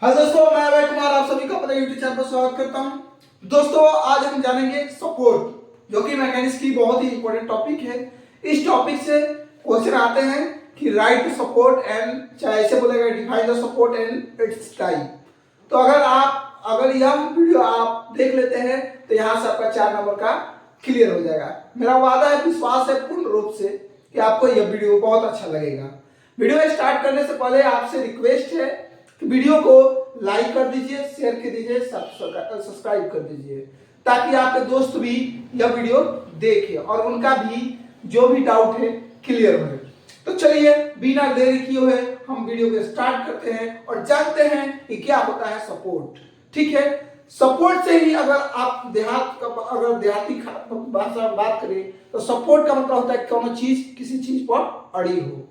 हाँ दोस्तों, मैं अभय कुमार आप सभी का अपने यूट्यूब चैनल पर स्वागत करता हूं। दोस्तों, आज हम जानेंगे सपोर्ट, जो कि मैकेनिक्स की बहुत ही इंपॉर्टेंट टॉपिक है। इस टॉपिक से क्वेश्चन आते हैं कि राइट टू सपोर्ट एंड, चाहे ऐसे बोलेगा define the support and it's type. तो अगर यह वीडियो आप देख लेते हैं तो यहाँ से आपका 4 नंबर का क्लियर हो जाएगा। मेरा वादा है, विश्वास है पूर्ण रूप से कि आपको यह वीडियो बहुत अच्छा लगेगा। वीडियो स्टार्ट करने से पहले आपसे रिक्वेस्ट है कि वीडियो को लाइक कर दीजिए, शेयर कर दीजिए, सब्सक्राइब कर दीजिए, ताकि आपके दोस्त भी यह वीडियो देखें और उनका भी जो भी डाउट है क्लियर हो। तो चलिए बिना देरी किए हुए हम वीडियो को स्टार्ट करते हैं और जानते हैं कि क्या होता है सपोर्ट। ठीक है, सपोर्ट से ही अगर आप देहाती भाषा में बात करें तो सपोर्ट का मतलब होता है कोनो चीज किसी चीज पर अड़ी हो।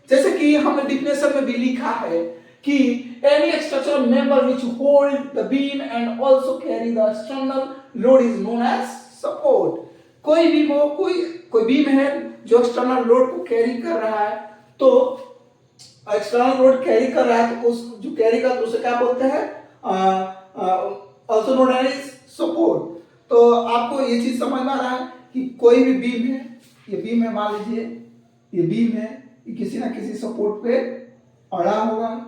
जैसे कि हमने डिफिनेशन में भी लिखा है कि any structural member which hold the beam and also carry the external load is known as support। कोई बीम है जो एक्सटर्नल लोड को कैरी कर रहा है, तो एक्सटर्नल लोड कैरी कर रहा है तो उस जो कैरी कर उसे क्या बोलते हैं, also known as support। तो आपको ये चीज समझ में आ रहा है कि कोई भी बीम है, ये बीम है, मान लीजिए ये बीम है, ये किसी ना किसी सपोर्ट पे अड़ा होगा।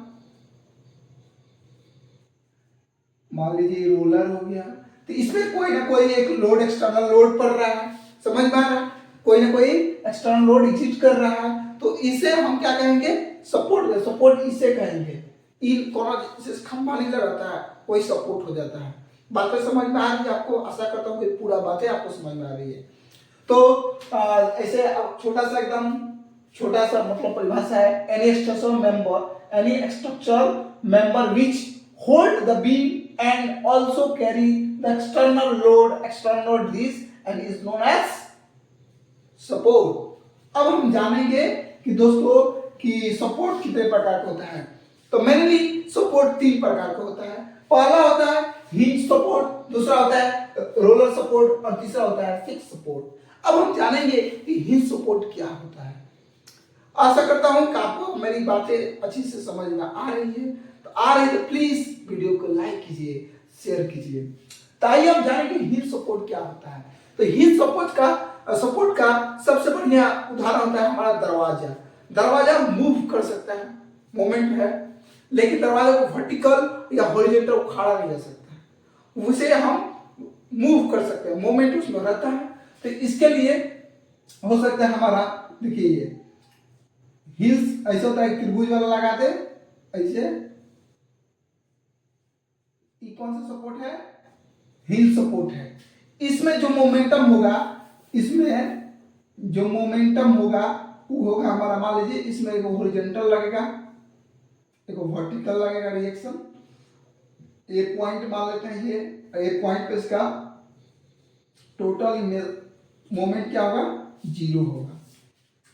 मान लीजिए रोलर हो गया, तो इसमें कोई ना कोई एक लोड, एक्सटर्नल लोड पड़ रहा है। समझ में आ रहा है, कोई ना कोई एक्सटर्नल लोड एग्जिस्ट कर रहा है, तो इसे हम क्या कहेंगे, सपोर्ट इसे कहेंगे। इन कोना खंभा नहीं लगाता है, कोई सपोर्ट हो जाता है। बातें समझ में आ रही है आपको? आशा करता हूँ कि पूरा बातें आपको समझ में आ रही है। तो ऐसे छोटा सा मतलब परिभाषा है, any structural member which hold the beam and also carry the external load this and is known as support। अब हम जानेंगे कि दोस्तों कि सपोर्ट कितने प्रकार का होता है। तो मेनली सपोर्ट 3 प्रकार का होता है। पहला होता है हिंज सपोर्ट, दूसरा होता है रोलर सपोर्ट और तीसरा होता है फिक्स सपोर्ट। अब हम जानेंगे कि हिंज सपोर्ट क्या होता है। आशा करता हूं कि आपको मेरी बातें अच्छी से समझ में आ रही है। तो प्लीज वीडियो को लाइक कीजिए, शेयर कीजिए। तो आइए हम जानें कि हिल सपोर्ट क्या होता है। तो हिल सपोर्ट का सबसे बढ़िया उदाहरण होता है हमारा दरवाजा मूव कर सकता है, मोमेंट है, लेकिन दरवाजा को वर्टिकल या हॉरिजॉन्टल उखाड़ा नहीं जा सकता, उसे हम मूव कर सकते हैं, मोमेंट उसमें रहता है। तो इसके लिए हो सकता है हमारा, देखिए ये हिल्स ऐसा होता है, त्रिभुज वाला लगाते ऐसे, ये कौन सा सपोर्ट है, हिल सपोर्ट है। इसमें जो मोमेंटम होगा वो होगा हमारा, मान लीजिए इसमें एक हॉरिजॉन्टल लगेगा, एक वर्टिकल लगेगा रिएक्शन। एक पॉइंट मान लेते हैं ये, एक पॉइंट पे इसका टोटल मोमेंट क्या होगा, 0 होगा।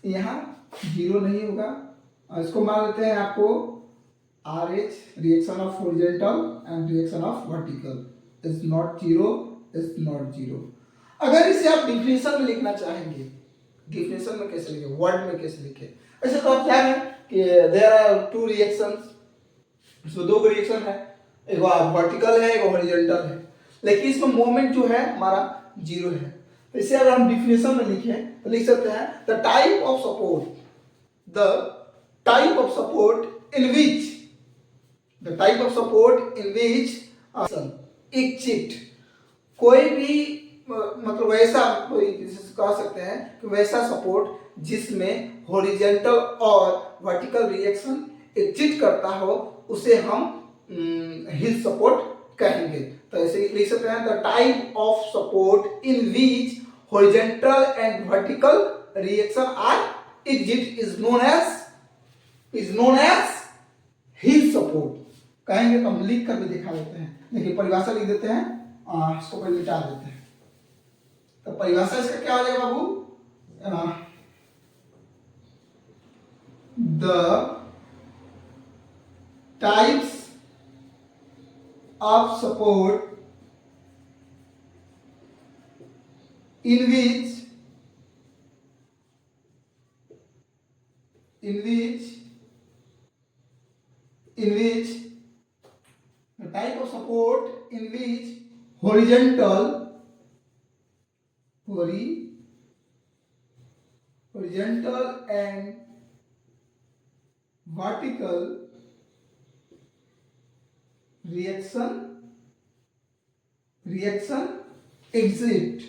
यहाँ 0 नहीं होगा, इसको मान लेते हैं आपको RH, reaction of horizontal and reaction of vertical is not zero. अगर इसे आप डिफिनेशन में लिखना चाहेंगे, डिफिनेशन में कैसे लिखे, वर्ड में कैसे लिखे, ऐसे तो आप जाने कि देयर आर 2 रिएक्शंस, इसमें 2 रिएक्शन है, एक वर्टिकल है, एक हॉरिजॉन्टल है, लेकिन इसमें मोमेंट जो है हमारा 0 है। तो इसे अगर हम डिफिनेशन में लिखें तो लिख सकते हैं the type of support in which exit, कोई भी मतलब वैसा, कह सकते हैं कि वैसा सपोर्ट जिसमें हॉरिजॉन्टल और वर्टिकल रिएक्शन एग्जिट करता हो, उसे हम हिल सपोर्ट कहेंगे। तो ऐसे लिख सकते हैं the type of support in which horizontal and vertical reaction are exist is known as हिल सपोर्ट कहेंगे। तो हम लिख कर भी दिखा देते हैं, देखिए परिभाषा लिख देते हैं, इसको पहले मिटा देते हैं। तो परिभाषा इसका क्या हो जाएगा बाबू, the types of support in which type of support in which horizontal and vertical reaction exit,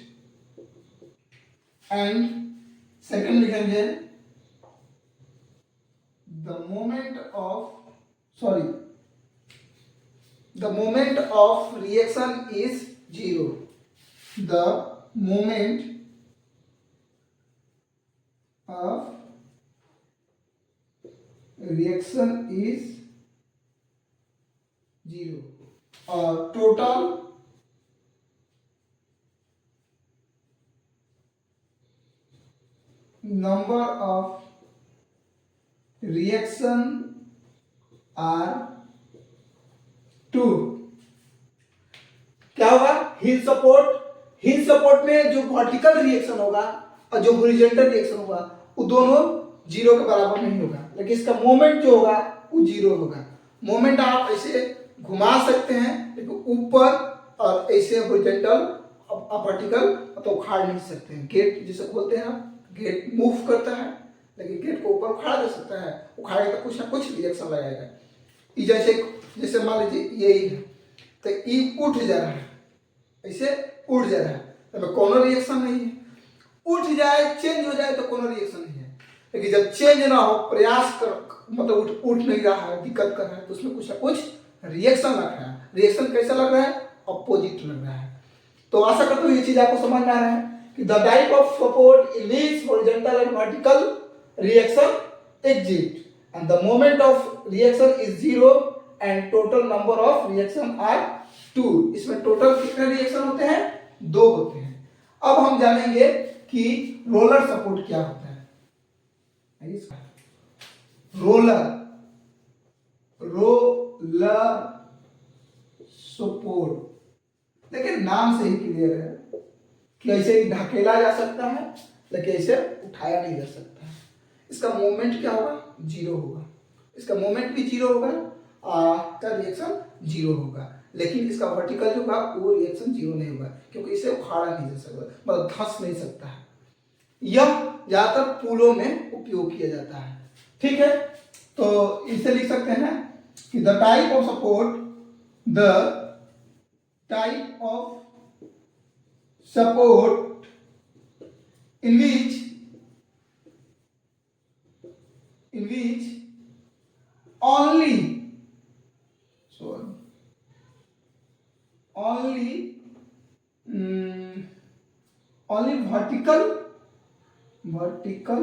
and second लिखेंगे the moment of reaction is zero. The moment of reaction is zero. और total number of reaction are 2. क्या होगा? हिल support में जो vertical reaction होगा और जो horizontal reaction होगा वो दोनों जीरो के बराबर नहीं होगा, लेकिन इसका मोमेंट जो होगा वो जीरो होगा। मोमेंट आप ऐसे घुमा सकते हैं लेकिन ऊपर और ऐसे हॉरिजॉन्टल वर्टिकल तो उखाड़ नहीं सकते हैं। गेट जिसे बोलते हैं आप, गेट मूव करता है लेकिन गेट को ऊपर उखाड़ा जा सकता है, उखाड़े तो कुछ ना कुछ रिएक्शन लगाएगा। जैसे मान लीजिए यही है तो ई उठ जा रहा है, ऐसे उठ जा रहा है तो कोनो रिएक्शन नहीं है। उठ जाए चेंज हो जाए तो कोनो रिएक्शन नहीं है, लेकिन जब चेंज ना हो प्रयास कर मतलब उठ नहीं रहा है, दिक्कत कर रहा है तो उसमें कुछ ना कुछ रिएक्शन लग रहा है। रिएक्शन कैसा लग रहा है? अपोजिट लग रहा है। तो आशा करता हूँ ये चीज आपको समझ में आ रहा है कि the type of support in which horizontal and vertical reaction exit and the moment of reaction is zero and total number of reaction are 2. इसमें टोटल कितने रिएक्शन होते हैं? 2 होते हैं। अब हम जानेंगे कि रोलर सपोर्ट क्या होता है। रोलर सपोर्ट देखिए नाम से ही क्लियर है कि ऐसे ही ढकेला जा सकता है लेकिन ऐसे उठाया नहीं जा सकता। इसका मोमेंट क्या होगा? जीरो होगा। इसका मोमेंट भी जीरो होगा, का रिएक्शन जीरो होगा, लेकिन इसका वर्टिकल जो होगा वो रिएक्शन जीरो नहीं होगा क्योंकि इसे उखाड़ा नहीं जा सकता, मतलब धंस नहीं सकता है। यह ज्यादातर पुलों में उपयोग किया जाता है। ठीक है, तो इसे लिख सकते हैं कि the type of support in which only vertical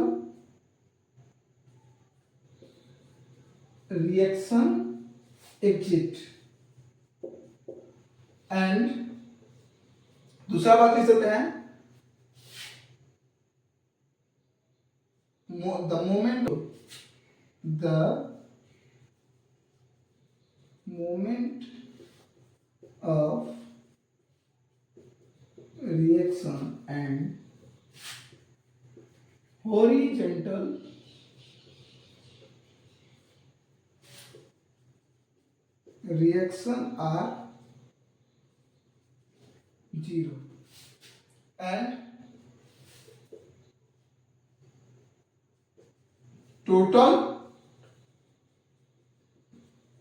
reaction exit and दूसरा बात लिख सकते हैं the moment of reaction and horizontal reaction are 0 and total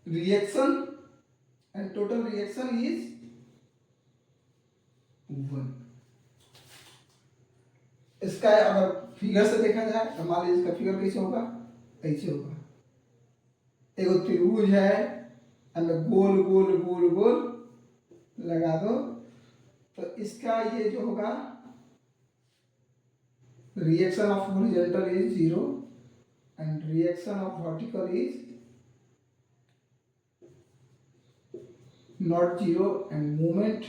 reaction is 1। इसका अगर फिगर से देखा जाए तो मान लीजिए इसका फिगर कैसे होगा? ऐसे होगा। एक त्रिभुज है, हमें गोल गोल गोल गोल लगा दो तो इसका ये जो होगा reaction of horizontal is 0 and reaction of vertical is not 0 and moment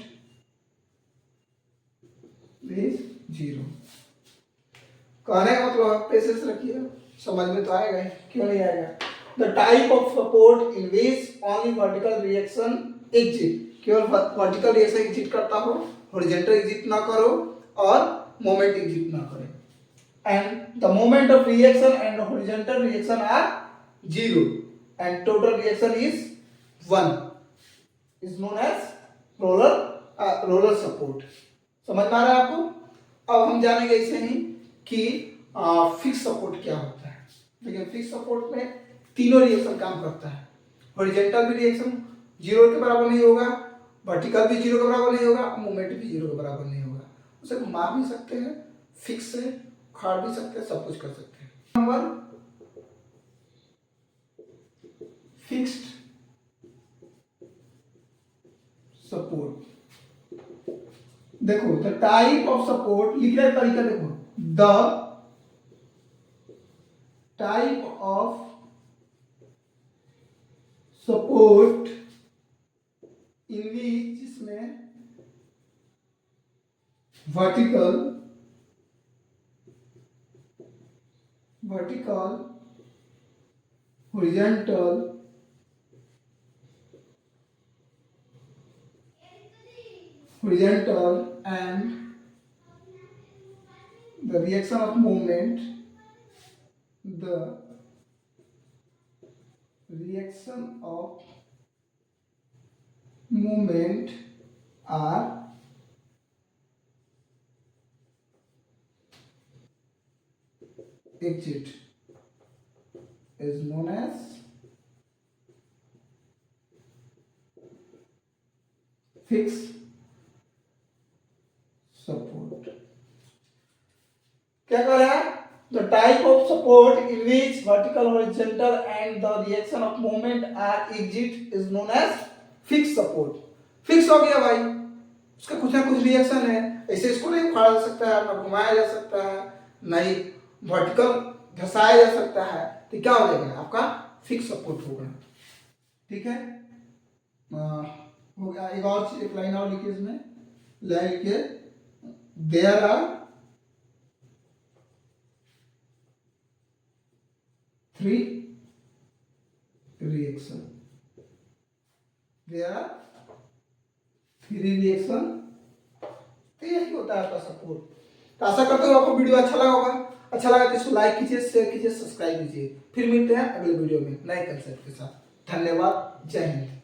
is 0। कहने का मतलब पेशेंस रखिए, समझ में तो आएगा ही, क्यों नहीं आएगा। The type of support in which only vertical reaction exit, केवल वर्टिकल रिएक्शन एग्जिट करता हो, हॉरिजॉन्टल एग्जिट ना करो और मोमेंट एग्जिट ना करे। And the moment of reaction and horizontal reaction are 0 and total reaction is 1। Is known as roller support. समझ में आ रहा है आपको? अब हम जानेंगे इसे ही कि फिक्स सपोर्ट क्या होता है। देखिए फिक्स सपोर्ट में तीनों रिएक्शन काम करता है। हॉरिजॉन्टल भी रिएक्शन 0 के बराबर नहीं होगा, वर्टिकल भी 0 के बराबर नहीं होगा, मूवमेंट भी 0 के बराबर नहीं होगा। उसे घुमा भी सकते हैं, फिक्स से उखाड़ भी सकते हैं, सब कुछ कर सकते हैं। Number fixed support. देखो द टाइप ऑफ सपोर्ट लिखने का तरीका देखो, the type of support in which, जिसमें vertical horizontal and the reaction of movement are exit is known as fixed support। क्या कर रहा है? The type of support in which vertical, horizontal and the reaction of movement are exit is known as fixed support। Fix हो गया भाई, उसका कुछ ना कुछ रिएक्शन है, ऐसे इसको नहीं उखाड़ा जा सकता है, ना घुमाया जा सकता है, नहीं वर्टिकल धसाया जा सकता है, तो क्या हो जाएगा? आपका फिक्स सपोर्ट होगा। ठीक है, हो गया। एक और चीज, एक लाइन और लिखिए इसमें, लाइन लिखिए, there are three reaction, there are three reaction. तो यही होता है आपका सपोर्ट। तो आशा करते हो आपको वीडियो अच्छा लगा होगा। अच्छा लगा तो इसको लाइक कीजिए, शेयर कीजिए, सब्सक्राइब कीजिए। फिर मिलते हैं अगले वीडियो में नए कंसेप्ट के साथ। धन्यवाद, जय हिंद।